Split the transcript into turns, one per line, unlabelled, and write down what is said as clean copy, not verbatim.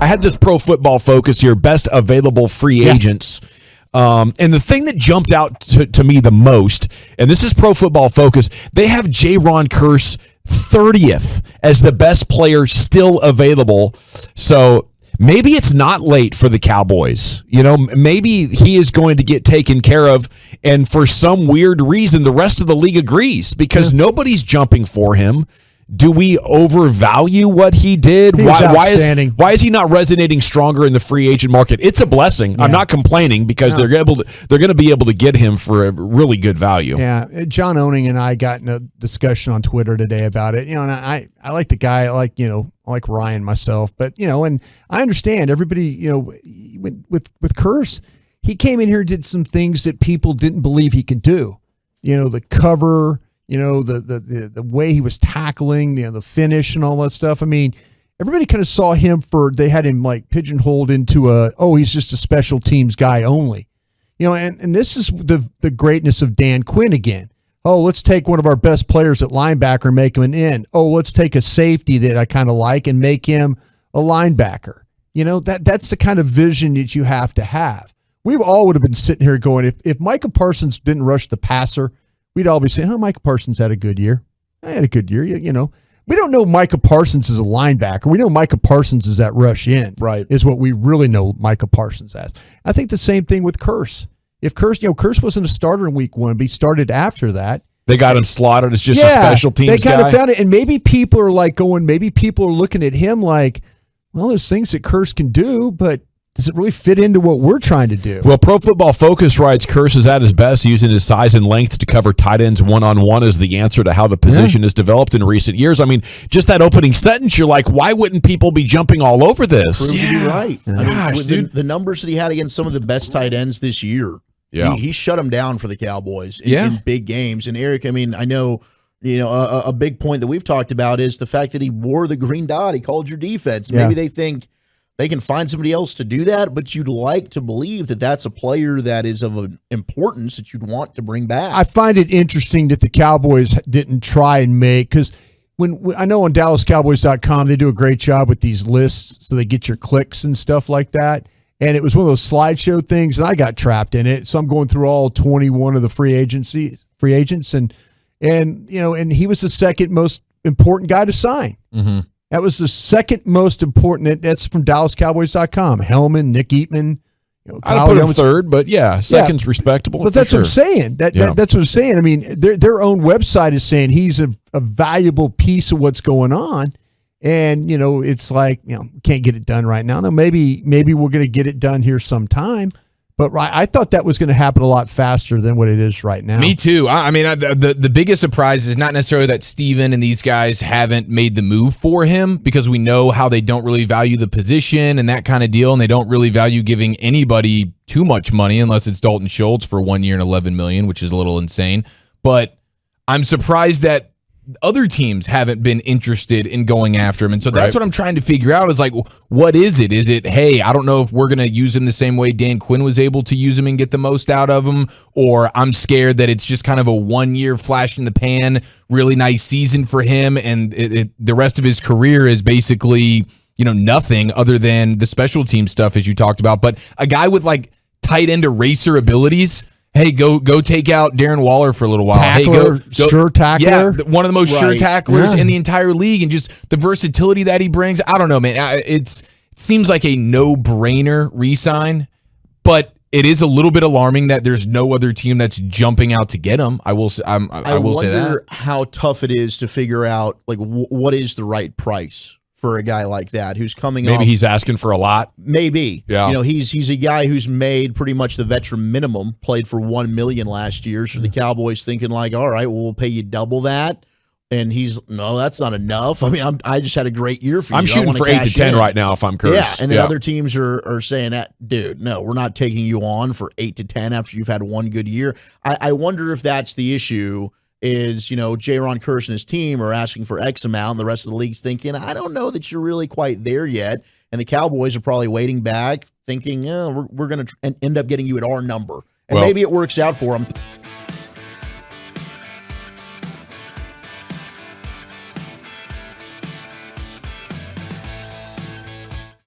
I had this Pro Football Focus here, best available free agents. And the thing that jumped out to me the most, and this is Pro Football Focus, they have Jayron Kearse 30th as the best player still available. So maybe it's not late for the Cowboys. You know, maybe he is going to get taken care of, and for some weird reason, the rest of the league agrees because nobody's jumping for him. Do we overvalue what he did? Why is he not resonating stronger in the free agent market? It's a blessing. Yeah. I'm not complaining because they're going to be able to get him for a really good value.
Yeah, John Owning and I got in a discussion on Twitter today about it. You know, and I like the guy. I like Ryan myself, but and I understand everybody. With Kearse, he came in here and did some things that people didn't believe he could do. The cover. The way he was tackling, the finish and all that stuff. I mean, everybody kind of saw him they had him like pigeonholed into he's just a special teams guy only. And this is the greatness of Dan Quinn again. Oh, let's take one of our best players at linebacker and make him an end. Oh, let's take a safety that I kind of like and make him a linebacker. That's the kind of vision that you have to have. We all would have been sitting here going, if Micah Parsons didn't rush the passer, we'd all be saying, Micah Parsons had a good year. I had a good year. We don't know Micah Parsons is a linebacker. We know Micah Parsons is that rush end.
Right.
Is what we really know Micah Parsons as. I think the same thing with Kearse. If Kearse wasn't a starter in week 1, but he started after that.
They got him slotted as just a special teams guy.
They kind of found it. And maybe people are looking at him like, well, there's things that Kearse can do, but does it really fit into what we're trying to do?
Well, Pro Football Focus writes Kearse is at his best using his size and length to cover tight ends one-on-one as the answer to how the position is developed in recent years. I mean, just that opening sentence, you're like, why wouldn't people be jumping all over this?
You're right. Gosh, dude. The numbers that he had against some of the best tight ends this year, he shut them down for the Cowboys in big games. And Eric, I mean, I know a big point that we've talked about is the fact that he wore the green dot. He called your defense. Maybe they think they can find somebody else to do that, but you'd like to believe that that's a player that is of an importance that you'd want to bring back.
I find it interesting that the Cowboys didn't try and because when I know on DallasCowboys.com, they do a great job with these lists, so they get your clicks and stuff like that. And it was one of those slideshow things, and I got trapped in it. So I'm going through all 21 of the free agents, and he was the second most important guy to sign. Mm-hmm. That was the second most important. That's from DallasCowboys.com. Hellman, Nick Eatman.
I'd put him third, but second's respectable.
But that's what I'm saying. That's what I'm saying. I mean, their own website is saying he's a valuable piece of what's going on. And, it's like, can't get it done right now. No, maybe we're going to get it done here sometime. But I thought that was going to happen a lot faster than what it is right now.
Me too. I mean, the biggest surprise is not necessarily that Steven and these guys haven't made the move for him, because we know how they don't really value the position and that kind of deal, and they don't really value giving anybody too much money unless it's Dalton Schultz for 1 year and $11 million, which is a little insane. But I'm surprised that other teams haven't been interested in going after him. And so that's what I'm trying to figure out is like, what is it? Is it, hey, I don't know if we're going to use him the same way Dan Quinn was able to use him and get the most out of him, or I'm scared that it's just kind of a 1 year flash in the pan, really nice season for him, and the rest of his career is basically, nothing other than the special team stuff, as you talked about. But a guy with like tight end eraser abilities, hey, go take out Darren Waller for a little while.
Tackler, sure tackler.
Yeah, one of the most sure tacklers in the entire league, and just the versatility that he brings. I don't know, man. It seems like a no-brainer re-sign, but it is a little bit alarming that there's no other team that's jumping out to get him. I will say that.
I wonder how tough it is to figure out like what is the right price for a guy like that who's coming
Maybe he's asking for a lot.
Maybe.
Yeah.
He's a guy who's made pretty much the veteran minimum, played for $1 million last year. So the Cowboys thinking like, all right, well, we'll pay you double that. And no, that's not enough. I mean, I just had a great year for you.
I'm shooting for 8 to 10 right now if I'm Kearse.
Yeah, and then other teams are saying that, dude, no, we're not taking you on for 8 to 10 after you've had one good year. I wonder if that's the issue. Is, Jayron Kearse and his team are asking for X amount, and the rest of the league's thinking, I don't know that you're really quite there yet. And the Cowboys are probably waiting back, thinking, we're going to end up getting you at our number. And maybe it works out for them.